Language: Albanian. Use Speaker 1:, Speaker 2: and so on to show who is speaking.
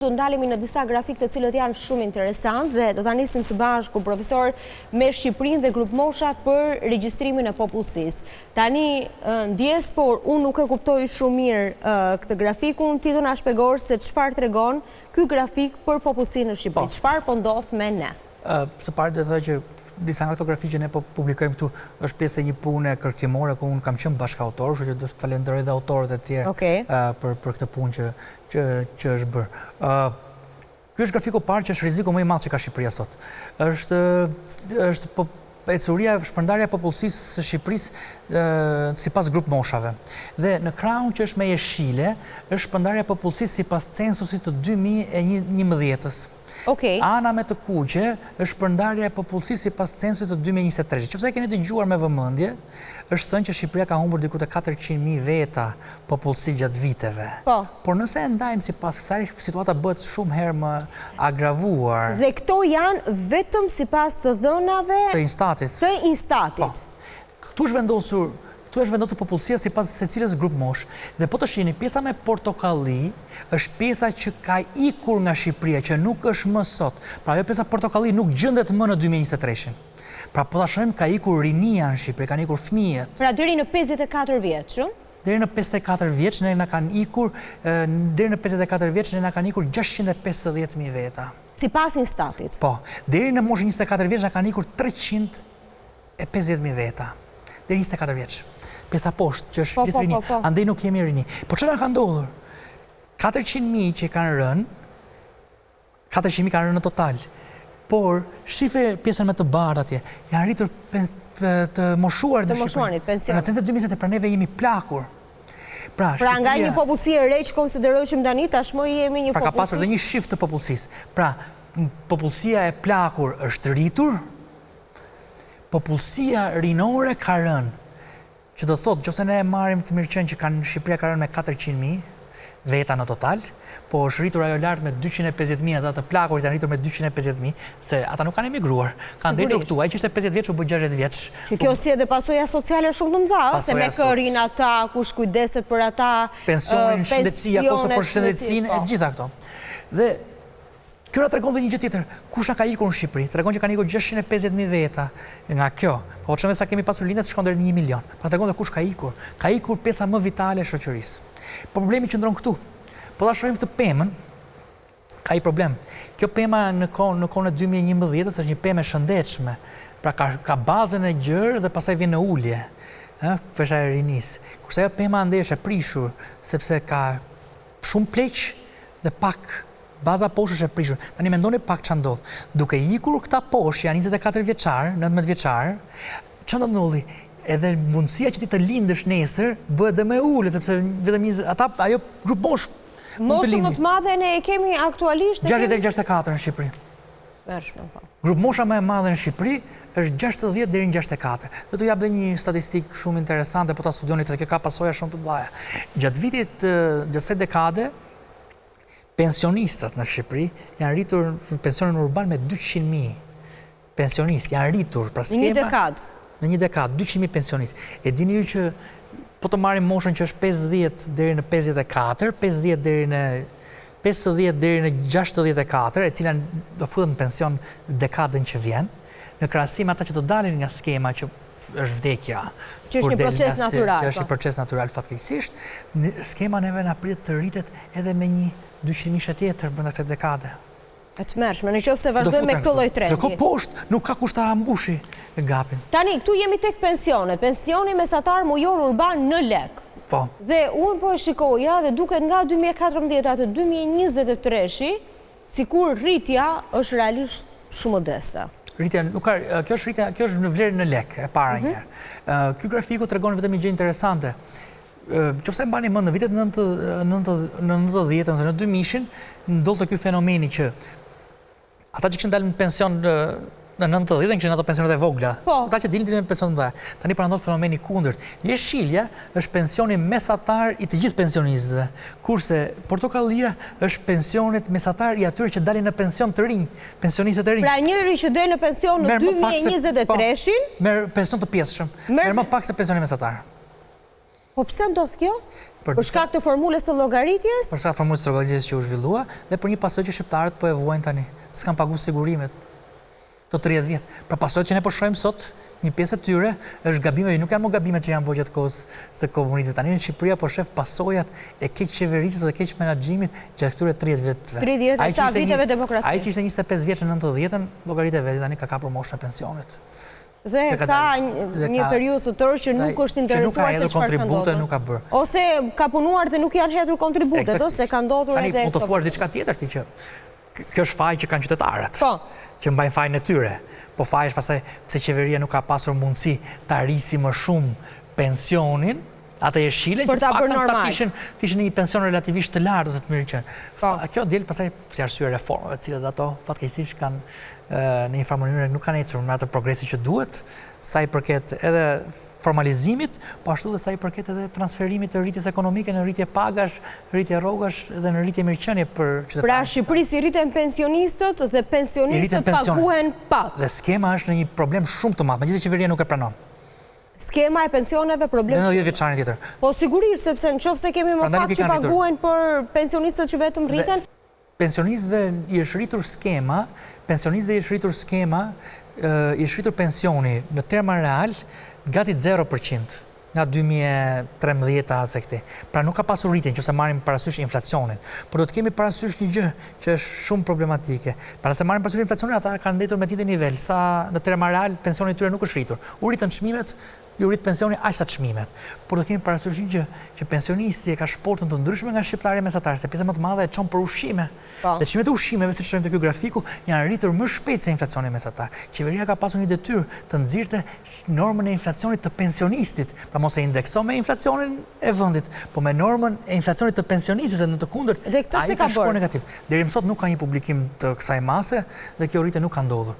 Speaker 1: Do ndalemi në disa grafik të cilët janë shumë interesant dhe do ta nisim së bashku profesor me Shqipërinë dhe grup mosha për regjistrimin e popullsisë. Tani ndjes, por unë nuk e kuptoj shumë mirë këtë grafikun. Ti do na shpjegosh se çfarë tregon ky grafik për popullsinë në Shqipëri. Çfarë po ndodh me ne?
Speaker 2: Së pari do të thoj që disa nga këto grafik që ne po publikojmë këtu është pjesë e një pune kërkimore ku unë kam qenë bashkautor, kështu që do të falenderoj dhe autorët e tjerë për këtë punë që është bërë. Ky është grafiku parë që është rreziku më i madh që ka Shqipëria sot. Është ecuria, shpërndarja e popullsisë së Shqipërisë sipas grup moshave. Dhe në krahun që është me jeshile, është shpërndarja e popullsisë sipas censusit të 2011-s. Ana me të kuqe është shpërndarja e popullsisë sipas censusit të 2023. Nëse keni dëgjuar me vëmendje, është thënë që Shqipëria ka humbur diku te 400.000 veta popullsi gjatë viteve. Por nëse e ndajmë sipas kësaj, situata bëhet shumë herë më agravuar.
Speaker 1: Dhe këto janë vetëm sipas të dhënave
Speaker 2: të Instatit. Këtu është vendosur popullsia sipas secilës grup mosh. Dhe po të shihni, pjesa me portokalli është pjesa që ka ikur nga Shqipëria, që nuk është më sot. Pra ajo pjesa portokalli nuk gjendet më në 2023-shin. Pra po ta shohim ka ikur rinia në Shqipëri, kanë ikur fëmijët.
Speaker 1: Pra deri në 54 vjeç,
Speaker 2: Deri në 54 vjeç ne na kanë ikur, deri në 54 vjeç ne na kanë ikur 650.000 veta.
Speaker 1: Sipas Instatit.
Speaker 2: Po, deri në moshën 24 vjeç na kanë ikur 350.000 veta. Deri 24 vjeç. Pjesa poshtë, që është pjesë rini, andaj nuk jemi rini. Po çfarë ka ndodhur? 400.000 që kanë rënë, 400.000 kanë rënë në total. Por shifre pjesën me të bardhë atje, janë arritur të moshuar në Shqipëri. Në censet 2020 pra neve jemi plakur.
Speaker 1: Pra nga një popullsi e re që konsiderojmë tani tashmë jemi një popullsi.
Speaker 2: Pra ka pasur edhe një shift të popullsisë. Pra popullsia e plakur është rritur, popullsia rinore ka rënë. Që do thotë, nëse ne marrim të mirëqen që Shqipëria ka rënë me 400.000 veta në total, po është rritur ajo lart me 250.000, ata të plakurit janë rritur me 250.000, se ata nuk kanë emigruar. Kanë dhënë këtu, ai që ishte 50 vjeç u bë 60 vjeç.
Speaker 1: Që kjo si edhe pasoja sociale shumë të mëdha, se me kërin ata, kush kujdeset për ata,
Speaker 2: pensionin, shëndetësia, kosto për shëndetësinë, e gjitha këto. Dhe kjo na tregon dhe një gjë tjetër, kush na ka ikur në Shqipëri? Tregon që kanë ikur 650.000 veta nga kjo. Po çfarë sa kemi pasur lindet shkon deri në 1 milion. Pra tregon dhe kush ka ikur. Ka ikur pjesa më vitale e shoqërisë. Problemi qëndron këtu. Po ta shohim këtë pemën, ka i problem. Kjo pema në kohën e 2011-s është një pemë e shëndetshme. Pra ka bazën e gjerë dhe pastaj vjen në ulje. Pesha e rinisë. Kurse ajo pema ande është e prishur sepse ka shumë pleq dhe pak baza poshtë është e prishur. Tani mendoni pak ç'a ndodh. Duke ikur këta poshtë janë 24 vjeçar, 19 vjeçar, ç'a do ndodhi? Edhe mundësia që ti të lindësh nesër bëhet dhe më e ulët, sepse vetëm ajo grup mosh mund të lindë.
Speaker 1: Moshën më të madhe ne e kemi aktualisht
Speaker 2: 60-64 në Shqipëri. Grup mosha më e madhe në Shqipëri është 60 deri në 64. Do t'ju jap edhe një statistikë shumë interesante, po ta studioni se kjo ka pasoja shumë të mëdha. Gjatë kësaj dekade pensionistët në Shqipëri janë rritur pensionin urban me 200.000 pensionistë, janë rritur pra skema. Në një dekadë, 200.000 pensionistë. E dini ju që po të marrim moshën që është 50 deri në 54, 50 deri në 64, e cila do futen në pension dekadën që vjen, në krahasim ata që do dalin nga skema që është vdekja.
Speaker 1: Që është një proces natural.
Speaker 2: Që është një proces natural fatkeqësisht, skema neve na pritet të rritet edhe me një 200.000 tjetër brenda kësaj dekade.
Speaker 1: E të mërshme, në qoftë se vazhdojmë me këtë lloj trendi.
Speaker 2: Dhe poshtë, nuk ka kush ta mbushi gapin.
Speaker 1: Tani, këtu jemi tek pensionet. Pensioni mesatar mujor urban në lek.
Speaker 2: Po.
Speaker 1: Dhe unë po e shikoja dhe duket nga 2014 të 2023, sikur rritja është realisht shumë modeste.
Speaker 2: Rritja nuk ka, kjo është në vlerë në lek, e para njëherë. Ky grafiku tregon vetëm një gjë interesante. Qofse mbani mend në vitet 90 ose në 2000-shin ndodhte ky fenomeni që ata që kishin dalë në pension në 90 kishin ato pensionet e vogla. Ata që dilnin në pension të mëdha. Tani pra ndodh fenomeni kundërt. Jeshilja është pensioni mesatar i të gjithë pensionistëve, kurse portokallia është pensionet mesatar i atyre që dalin në pension të rinj, pensionistët e rinj.
Speaker 1: Pra njëri që del në pension në 2023-shin
Speaker 2: merr pension të pjesshëm. Merr më pak se pensioni mesatar.
Speaker 1: Po pse ndodh kjo? Për shkak të formulës së llogaritjes?
Speaker 2: Për shkak të formulës së llogaritjes që u zhvillua dhe për një pasojë që shqiptarët po e vuajnë tani. S'kan paguar sigurimet. Të 30 vjet. Pra pasojët që ne po shohim sot, një pjesë e tyre është gabime, nuk janë më gabimet që janë bërë gjatë kohës së komunizmit. Tani në Shqipëria po shef pasojat e keq qeverisjes ose keq menaxhimit gjatë këtyre 30 viteve.
Speaker 1: 30 viteve demokracie.
Speaker 2: Ai që ishte 25 vjeç në 90-ën, llogaritë vetë tani ka kapur moshën e pensionit.
Speaker 1: Dhe ka një periudhë të tërë që nuk është interesuar se çfarë ka ndodhur.
Speaker 2: Nuk ka bërë.
Speaker 1: Ose ka punuar dhe nuk janë hedhur kontributet, ose ka ndodhur edhe.
Speaker 2: Tani mund të thuash diçka tjetër ti që kjo është faji që kanë qytetarët.
Speaker 1: Po.
Speaker 2: Që mbajnë fajin e tyre. Po faji është pastaj pse qeveria nuk ka pasur mundësi ta rrisi më shumë pensionin, atë jeshile që ta kishin një pension relativisht të lartë ose të mirë qenë. Kjo del pastaj si arsye reformave, të cilat ato fatkeqësisht kanë në një farë mënyrë nuk kanë ecur me atë progresi që duhet, sa i përket edhe formalizimit, po ashtu dhe sa i përket edhe transferimit të rritjes ekonomike në rritje pagash, rritje rrogash dhe në rritje mirëqenie për qytetarët.
Speaker 1: Pra Shqipërisë rriten pensionistët dhe pensionistët paguhen pak.
Speaker 2: Dhe skema është në një problem shumë të madh, megjithëse qeveria nuk e pranon.
Speaker 1: Skema e pensioneve problem.
Speaker 2: Në 10 vjeçarin tjetër.
Speaker 1: Po sigurisht, sepse nëse kemi më pak që paguhen për pensionistët që vetëm rriten.
Speaker 2: Pensionistëve i është rritur skema, i është rritur pensioni në terma real gati 0% nga 2013 ose këti. Pra nuk ka pasur rritje nëse marrim parasysh inflacionin. Por do të kemi parasysh një gjë që është shumë problematike. Pra nëse marrim parasysh inflacionin, ata kanë ndetur me tinte nivel sa në terma real pensioni i tyre nuk është rritur. U rritën çmimet, ju rrit pensioni aq sa çmimet. Por do kemi parasysh një gjë që pensionisti e ka shportën të ndryshme nga shqiptarët mesatarë, se pjesa më të madhe e çon për ushqime. Dhe çmimet e ushqimeve, siç shohim te ky grafiku, janë rritur më shpejt se inflacioni mesatar. Qeveria ka pasur një detyrë të nxirrte normën e inflacionit të pensionistit, pra mos e indekso me inflacionin e vendit, po me normën e inflacionit të pensionistit, në të kundërt ai ka shkuar negativ. Deri më sot nuk ka një publikim të kësaj mase dhe kjo rritje nuk ka ndodhur.